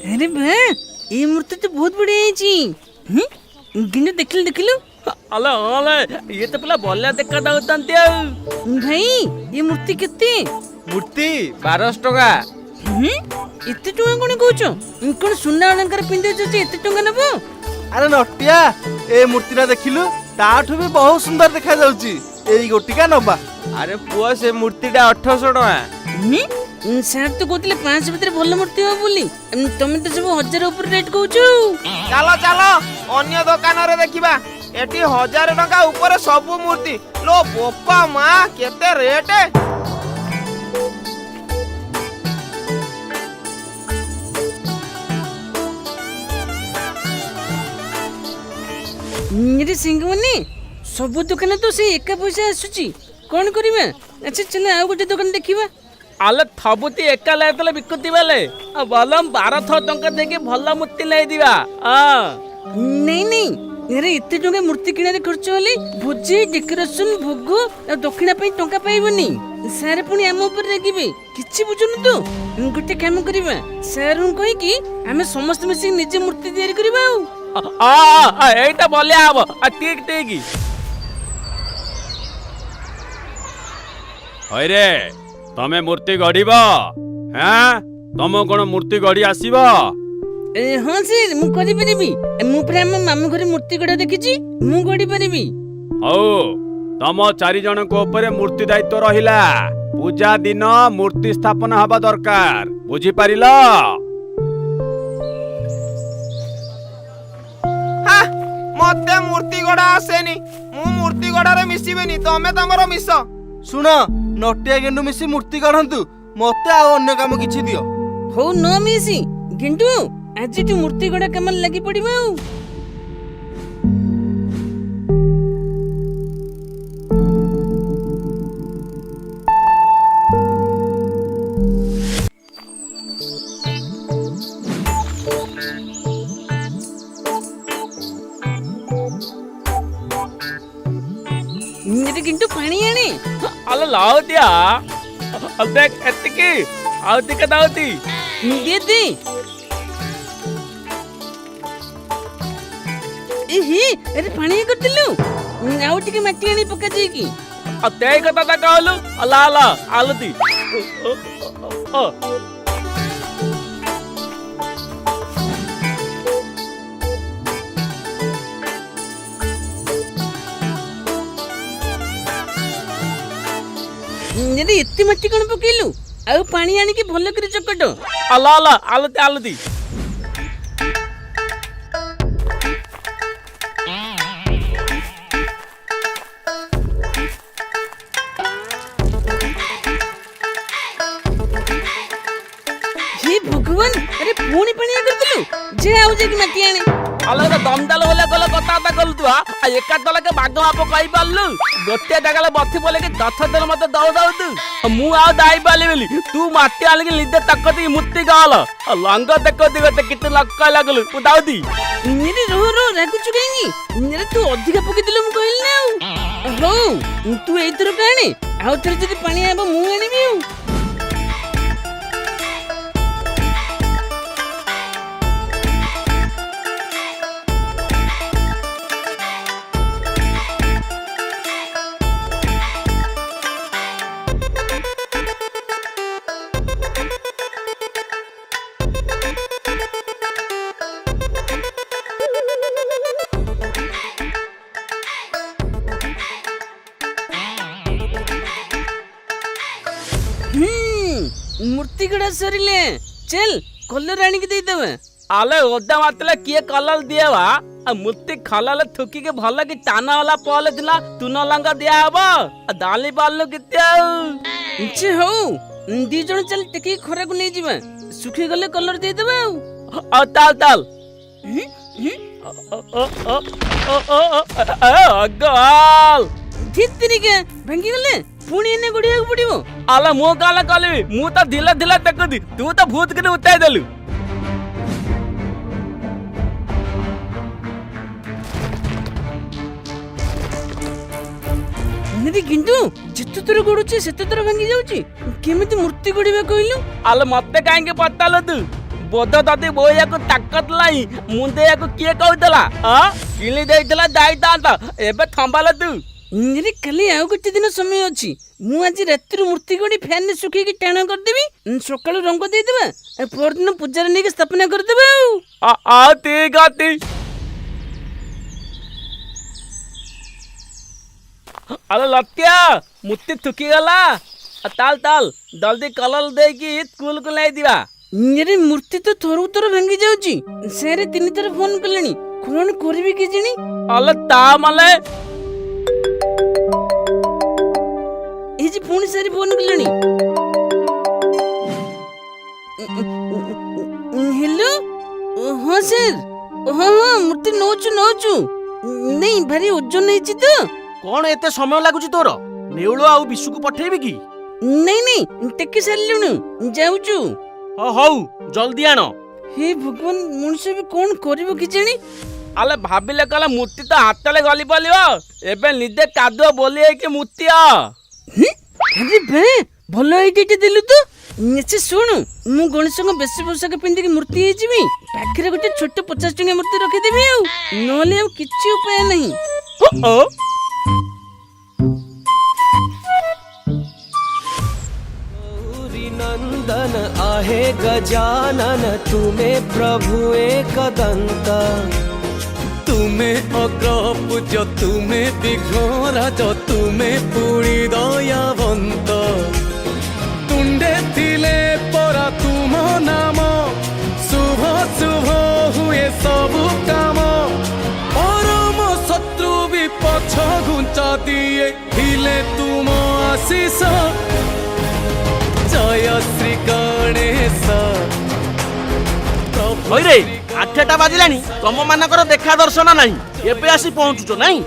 अरे बा ये मूर्ति तो बहुत बढ़िया है गिने देखिल देखिलु अले अले ये तो पहला बोलिया देखा दाउतांती भाई ये मूर्ति कितने मूर्ति 1200 टका एते टଙ୍କା कोन कहउछो कोन सुन्ना अलंकार पिंदे जचे एते टଙ୍କା नबो अरे नटिया ए मूर्तिटा देखिलु ताठु भी बहुत सुंदर देखा जाउची एई गोटिका नबा। अरे पुआ से मूर्तिटा 1800 टका सर तो कहते 500 भीतर भल मूर्ति हो बोली तुम तो सब 1000 ऊपर रेट कहउछो। चलो चलो अन्य दुकान रे देखिबा एटी 1000 टका ऊपर सब मूर्ति लो बोपा मा केते रेट मेरे सिंगवनी सब दुकान तो से एका पैसा आसुची कौन करिबा। अच्छा चल आ गोटे दुकान देखिबा। आले थबुती एका लेतले बिकुती बेले बलम 1200 टका देके भल मूर्ति लै दिबा। नहीं नहीं अरे एते टଙ୍କା मूर्ति किना रे खर्च होली भोजी डेकोरेशन भोग आ दक्षिणा पई टଙ୍କା पाइबनी सारे पुनी हम ऊपर राखिबे किछि बुझनु तो गोटे काम करिबा सर हूं कहि कि हमें समस्त मिसी निजे मूर्ति तैयारी करिबा। एटा बोलिया आबो ठीक ठीक हरे तमे मूर्ति गढ़ीब हैं तम कोन मूर्ति गढ़ी आसीब। हाँ सर मु करि परिबी मु प्रेम मामू घरे मूर्ति गढ़ा देखिछि मु गढ़ी परिबी। हौ तम 4 जन को ऊपर मूर्ति दायित्व रहिला पूजा दिन मूर्ति स्थापन हबा दरकार बुझी पारिलो। मते मूर्ति गड़ा आसेनी मु मूर्ति गड़ा रे मिसिबेनी तमे तमरो मिस सुन नटिया गेंडू मिसी मूर्ति गढ़ंतु मते आ अन्य काम किछि दियो। हो न मिसी गिंटू आज तू मूर्ति गढ़ा कमल लगी पड़िबा। मेरे गिंटू पानी आने अले लाओ दिया अब देख एतकी आवती का दावती दे दे एही अरे पानी कर दिलु आउ टिके मट्टी आनी पका जाई की ते कथा ता कहलु अला अला आलती अरे इत्ती मट्टी कोन पकेलु आउ पानी आनी के भलो करी चकटो अला अला आलती आलती हे भगवान अरे पूनी पानी कर दिलु जे आउ जे की मट्टी आने अले दमदाल बोले कल कथा ता कहलु तू एका तले के बाग माप कहि पालु गोटे जगले बथि बोले के दथ दिन मते दौ दौ तू मु आ दाई पाली बेली तू माटी आले के लिदे तकती मुत्ती गाल लंग देखती गते किते लक्क लागलु तू दाउदी मेरे रो रागु चुकेंगी मेरे तू अधिक पके दिलु मु कहल ना हो तू एथरो काने आउ थरे जदी पानी आबो मु आनिबी। मूर्ति गड़ा सरिले चल कलर आनी के दे देबे। आले ओदा मातले किए कलर दिएवा मूर्ति खलाले थुकी के भला की टाना वाला पले दिला तू न लंगा दिया हबा दाली बालु किते इच्छे हो दी जण चल टेकी खरा को नै जिबा सुखी गले कलर दे देबे आ ताल ताल अगल धितरी के भांगी गले पुणी एने गुड़िया पड़िबो। आला मो काला काले मु त ढिला ढिला तकदी तू त भूत के उताय देलु ଏମିତି କିନ୍ତୁ ଯେତେ ଥର ଗଡୁଛି ସେତେ ଥର ଭାଙ୍ଗି ଯାଉଛି କେମିତି ମୂର୍ତ୍ତି ଗଢିବା କହିଲୁ? ଆଲୋ ମତେ କାହିଁକି ପଚାରିଲୁ ତୁ? ବୋଧ ତତେ ବୋଇବାକୁ ତାକତ ନାହିଁ ମୁଣ୍ଡେଇବାକୁ କିଏ କହୁଥିଲା? କିଣି ଦେଇଥିଲା ଯାଇଥାନ୍ତା ଏବେ ଥମ୍ବାଲ ତୁ। ରେ କାଲି ଆଉ ଗୋଟେ ଦିନ ସମୟ ଅଛି। ମୁଁ ଆଜି ରାତିରୁ ମୂର୍ତ୍ତି ଗଢି ଫ୍ୟାନରେ ଶୁଖେଇକି ଟାଣ କରିଦେବି। ସକାଳୁ ରଙ୍ଗ ଦେଇଦେବା ଆଉ ପରଦିନ ପୂଜାରେ ନେଇକି ସ୍ଥାପନା କରିଦେବା। ଆଉ ଠିକ ଅଛି। ଆଲୋ ଲତ୍ୟା ମୂର୍ତ୍ତି ଥୁକିଗଲା। ତାଲ ତାଲ ଜଲ୍ଦି କଲର ଦେଇକି ସ୍କୁଲକୁ ନେଇଯିବା। ରେ ମୂର୍ତ୍ତି ତ ଥରକୁ ଥର ଭାଙ୍ଗି ଯାଉଛି। ସାରେ 3 ଥର ଫୋନ କଲେଣି କଣ କରିବି କେଜାଣି? ଆଲୋ ତା ମାନେ এই যে পুଣି ସାରି ଫୋନ କଲେଣି। ହ୍ୟାଲୋ ହଁ ସାର୍ ହଁ ହଁ ମୂର୍ତ୍ତି ନଉଛୁ ନାଇଁ ଭାରି ଓଜନ ହେଇଛି ତ। କଣ ଏତେ ସମୟ ଲାଗୁଛି ତୋର? ନେଉଳ ଆଉ ବିଶୁକୁ ପଠେଇବି କି? ନାଇଁ ଟେକି ସାରିଲୁଣୁ ଯାଉଛୁ। ହଉ ଜଲ୍ଦି ଆଣ। ହେ ଭଗବାନ ମଣିଷ ବି କଣ କରିବ କେଜାଣି? ଆଲେ ଭାବିଲେ କଲେ ମୂର୍ତ୍ତି ତ ହାତରେ ଗଲି ପଡ଼ିବ। ଏବେ ନିଜେ କାଦୁଅ ବୋଲି ହେଇକି ମୂର୍ତ୍ତି ଆରେ ବେ ଭଲ ଆଇଡିଆଟେ ଦେଲୁ ତ। ସେ ଶୁଣୁ ମୁଁ ଗଣେଶଙ୍କ ବେଶ ପୋଷାକ ପିନ୍ଧିକି ମୂର୍ତ୍ତି ହେଇଯିବି। ପାଖରେ ଗୋଟେ ଛୋଟ 50 ଟଙ୍କା ମୂର୍ତ୍ତି ରଖିଦେବି ଆଉ ନହେଲେ ଆଉ କିଛି ଉପାୟ ନାହିଁ। नंदन आहे गजानन तुम्हें प्रभु एक दंत तुम्हें अग्रपूज तुम्हें विघ्नराज तुम्हें पुणी दयावंत तुंडे थिले परा तुम नाम शुभ शुभ हुए सबु काम परम शत्रु भी पछ घुंचा दिए थिले तुम आशीष जय श्री गणेश। रे 8ଟା ବାଜିଲାଣି ତମ ମାନଙ୍କର ଦେଖା ଦର୍ଶନ ନାହିଁ। ଏବେ ଆସି ପହଞ୍ଚୁଛ ନାଇଁ?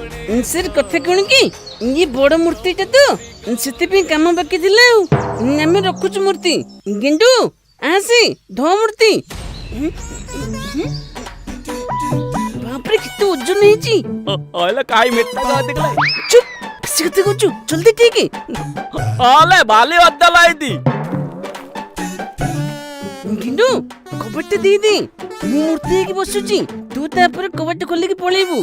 ସାର୍ କଥା କଣ କି ଇଏ ବଡ ମୂର୍ତ୍ତିଟା ତ ସେଥିପାଇଁ କାମ ବାକି ଥିଲା ଆଉ ଆମେ ରଖୁଛୁ ମୂର୍ତ୍ତି। ଗେଣ୍ଡୁ ଆସି ଧ ମୂର୍ତ୍ତି। ବାପରେ କେତେ ଓଜନ ହେଇଛି। କାଇ ମିଠା କହିଲା ଚୁପ୍ ବେଶୀ କଥା କହୁଛୁ ଜଲ୍ଦି ଠିକ। ଆଲେ ବାଲି ଅଦଲା ହେଇତି। ଗେଣ୍ଡୁ କବାଟ ଦେଇଦେ ମୁଁ ମୂର୍ତ୍ତି ହେଇକି ବସୁଛି ତୁ ତାପରେ କବାଟ ଖୋଲିକି ପଳେଇବୁ।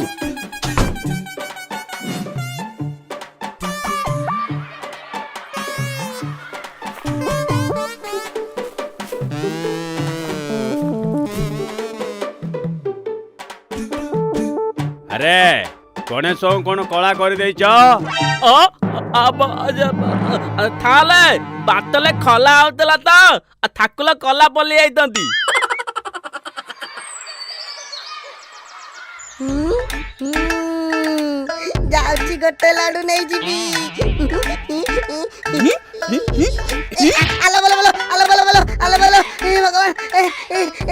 ଆରେ ଗଣେଶ କଣ କଳା କରିଦେଇଛ? ଥାଲେ ବାଟଲେ ଖଲା ହଉଥିଲା ତ ଠାକୁର କଲା ପଲି ଯାଇଛନ୍ତି। ଯାଉଛି ଗୋଟେ ଲାଡୁ ନେଇଯିବି।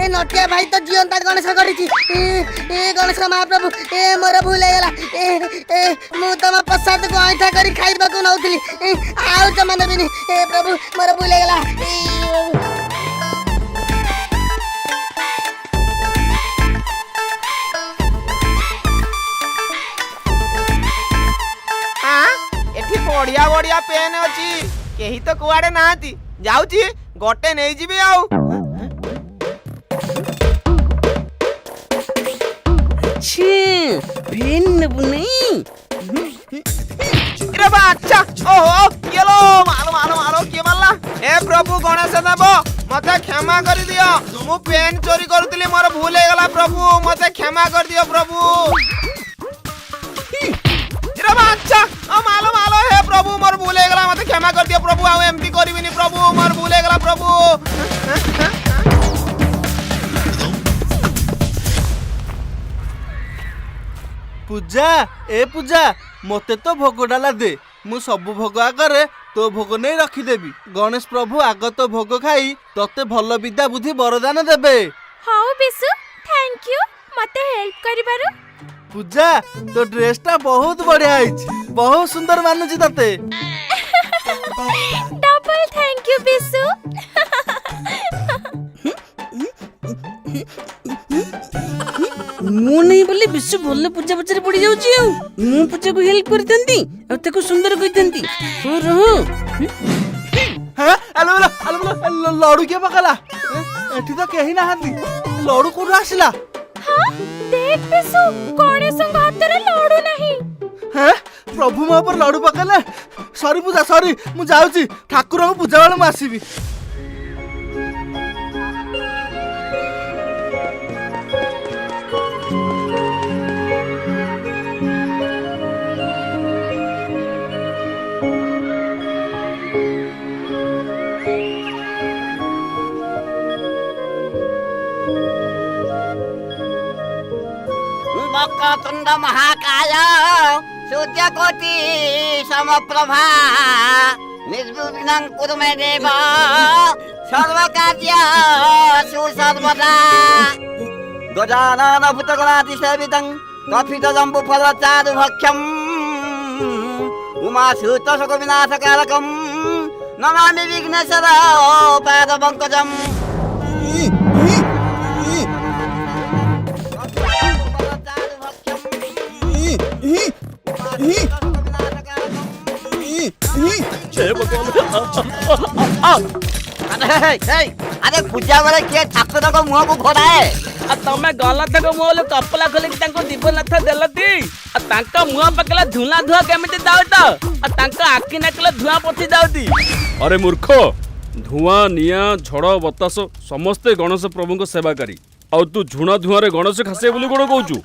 ନଟିଆ ଭାଇ ତ ଜିଅନ୍ତା ଗଣେଶ କରିଛି। ଗଣେଶ ମହାପ୍ରଭୁ ମୋର ଭୁଲ ହେଇଗଲା। ମୁଁ ତମ ପ୍ରସାଦକୁ ଅଇଁଠା କରି ଖାଇବାକୁ ନଉଥିଲି ଆଉ ଜମା ନେବିନି। ପ୍ରଭୁ ମୋର ଭୁଲ ହେଇଗଲା। ଏଠି ବଢିଆ ବଢିଆ ପେନ୍ ଅଛି କେହି ତ କୁଆଡେ ନାହାନ୍ତି। ଯାଉଛି ଗୋଟେ ନେଇଯିବି ଆଉ। ଫେନ୍ ନେବୁ ନାଇଁ? ଆଚ୍ଛା ଓହୋ କିଏ लो ମାର ମାର ମାର କିଏ ମାରଲା? ଏ ପ୍ରଭୁ ଗଣେଶ ଦେବ ମତେ କ୍ଷମା କରିଦିଅ। ମୁଁ ପେନ୍ ଚୋରି କରୁଥିଲି ମୋର ଭୁଲ ହେଇଗଲା ପ୍ରଭୁ ମତେ କ୍ଷମା କରିଦିଅ ପ୍ରଭୁ। ଆଚ୍ଛା ମାଲ ମାଲ ହେ ପ୍ରଭୁ ମୋର ଭୁଲ ହେଇଗଲା ମତେ କ୍ଷମା କରିଦିଅ ପ୍ରଭୁ ଆଉ ଏମିତି କରିବିନି ପ୍ରଭୁ ମୋର ଭୁଲ ହେଇଗଲା ପ୍ରଭୁ। ପୂଜା ଏ ପୂଜା ମତେ ତ ଭୋଗ ଡାଲା ଦେ। ମୁଁ ସବୁ ଭୋଗ ଆଗରେ ତୋ ଭୋଗ ନେଇ ରଖିଦେବି। ଗଣେଶ ପ୍ରଭୁ ଆଗ ତ ଭୋଗ ଖାଇ ତତେ ଭଲ ବିଦ୍ୟା ବୁଦ୍ଧି ବରଦାନ ଦେବେ। ହଉ ବିଶୁ ଥ୍ୟାଙ୍କ ୟୁ ମତେ ହେଲ୍ପ କରିବାରୁ। ପୂଜା ତୋ ଡ୍ରେସ ଟା ବହୁତ ବଢିଆ ହେଇଛି ବହୁତ ସୁନ୍ଦର ମାନୁଛି ତତେ। Double thank you Bishu. ମୁଁ ନାହିଁ ବୋଲି ବିଶୁ ଭଲ ପୂଜା ପଛରେ ପଡି ଯାଉଛି ଆଉ ମୁଁ ପୂଜାକୁ ହେଲ୍ପ କରିଥାନ୍ତି ଆଉ ତାକୁ ସୁନ୍ଦର କହିଥାନ୍ତି ହଁ ରହ ଲଡୁ କିଏ ପକାଲା ଏଠି ତ କେହି ନାହାନ୍ତି ଲଡୁ କୋଉଠୁ ଆସିଲା देख बिसु गणेशଙ୍କ ହାତରେ ଲଡୁ ନାହିଁ ପ୍ରଭୁ ମୋ ଉପରେ ଲଡୁ ପକେଇଲେ ସରି ପୂଜା ସରି ମୁଁ ଯାଉଛି ଠାକୁରଙ୍କୁ ପୂଜା ବେଳେ ମୁଁ ଆସିବି वक्रतुण्ड महाकाय सूर्यकोटि समप्रभा निर्विघ्नं कुरु मे देव सर्वकार्येषु सर्वदा गजानन भूतगणातिसेवितं कपितजम्बुफलचारुभक्ष्यम् उमासुतशोकविनाशकारकं नमामि विघ्नेश्वर पादपङ्कजम् अरे पूजा बेले किए ठाकुर को मुंह को घोड़ाए तमे गलत को मुहल कपला खोलिक तांको दीपनाथ देलती तांका मुह पकला धुला धुआ केमिति दाउत तांका आखि नाकले धुआ पथि दाउती अरे मूर्ख धुआं निया झड़ बतास समस्ते गणेश प्रभु को सेवाकारी आउ तू झुणा धुआं रे गणेश खासे बोली कोन कहूचु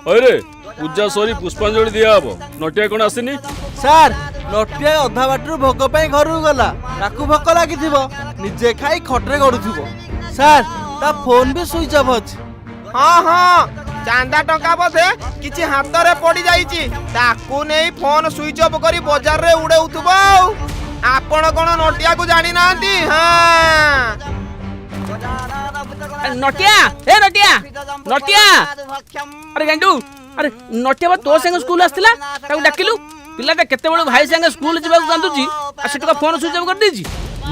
अरे पूजा सरी पुष्पांजलि दिया हबो नटिया कोन आसीनी ସାର୍ ନଟିଆ ଅଧା ବାଟରୁ ଭୋଗ ପାଇଁ ଘରକୁ ଗଲା ତାକୁ ଭୋକ ଲାଗିଥିବ ନିଜେ ଖାଇ ଖଟରେ ଗଡୁଥିବ ସାର୍ ତା ଫୋନ ବି ସୁଇଚ୍ ଅଫ୍ ଅଛି हाँ हाँ चांदा टंका बोधे किछि हाथ रे पड़ी जाईची ताकू नहीं फोन स्विच ऑफ करी बाजार रे उड़ेउथबो आपण कोन नटिया को जानि नांती हां नटिया ए नटिया नटिया अरे गंडू अरे नटिया तो संग स्कूल आस्तिला ताको डाकिलु पिलाटा केते बड़ भाई संग स्कूल जिबाक कांदुची आ सेटका फोन स्विच ऑफ कर देजी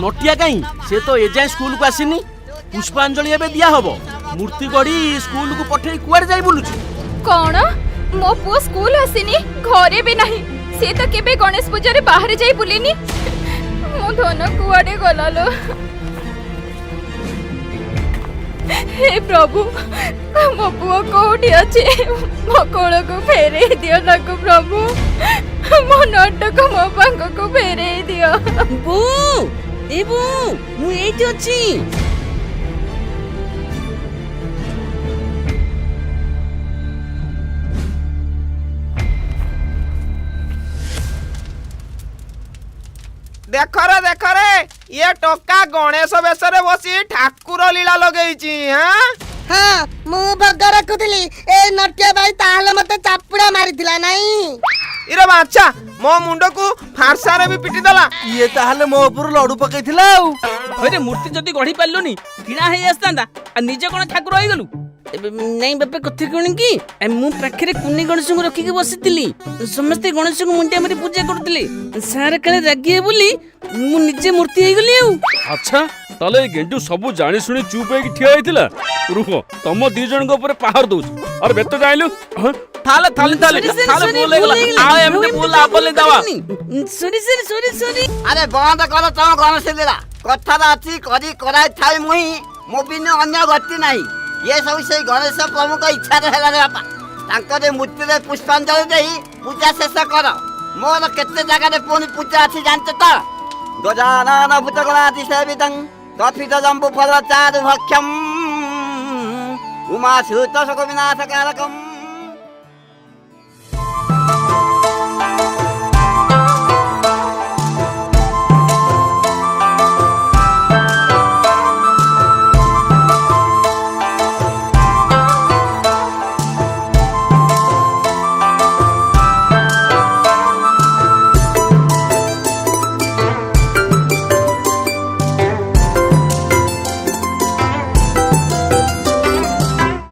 नटिया कहीं से तो एजाए स्कूल को आसीनी पुष्पांजलि एबे दिया हबो मूर्ति गड़ी स्कूल को पठेई कुआर जाई बोलुची कौन मो पुओ स्कूल आसीनी घरे भी नहीं से तो केबे गणेश पूजा रे बाहर जाई बुलेनी मो धन कुआडे गलालो हे प्रभु मो पुओ कोठी अछि मो कोळ को फेरे दियो ताको प्रभु मो नटक मो पांग को फेरे दियो बू ए बू मु एठी अछि देख रे ये टोका गणेश बेश रे बसी ठाकुर लीला लगेईची हां हाँ मु भग रखुଥିଲି ए नटिया भाई ताहले मते चापुड़ा मारिथिला नाही इरे बाच्छा मो मुंड को फारसा रे भी पिटी दला ଇଏ ତାହେଲେ ମୋ ଉପରୁ ଲଡୁ ପକେଇଥିଲା ଆଉ अरे मूर्ति जदी गढी पाललोनी किणा हेई आस्तांदा आ निजे कोन ठाकुर होई गलु नहीं बापे कथि कोन की मु पाखरे कुनी गणेश को रखी के बसितिली समस्त गणेश को मुंडिया मारी पूजा करतिले सार काले रागिए बोली मु निजे मूर्ति हे गली आउ अच्छा ताले गेंडू सबु जानी सुनी चुप होई ठिया होइतिला रुको तम दी जन को ऊपर पहाड़ दउछ अरे बेत जाइलु थाले थाले थाले थाले बोले गला आ एमते बोला बोले दवा सॉरी अरे बंद कर तम गणेश लीला कथा अछि करी कराई थाई मुई मो बिना अन्य गति नाही ये सब से गणेश प्रभु को इच्छा रहला रे बापा तांकर मूर्ति रे पुष्पांजलि देई पूजा शेष कर मोर केते जगह रे पुनी पूजा अछि जानते त गजानन भूतगणाति सेवितं कपितजम्बुफलचारुभक्ष्यम् उमासुतशोकविनाशकारकम्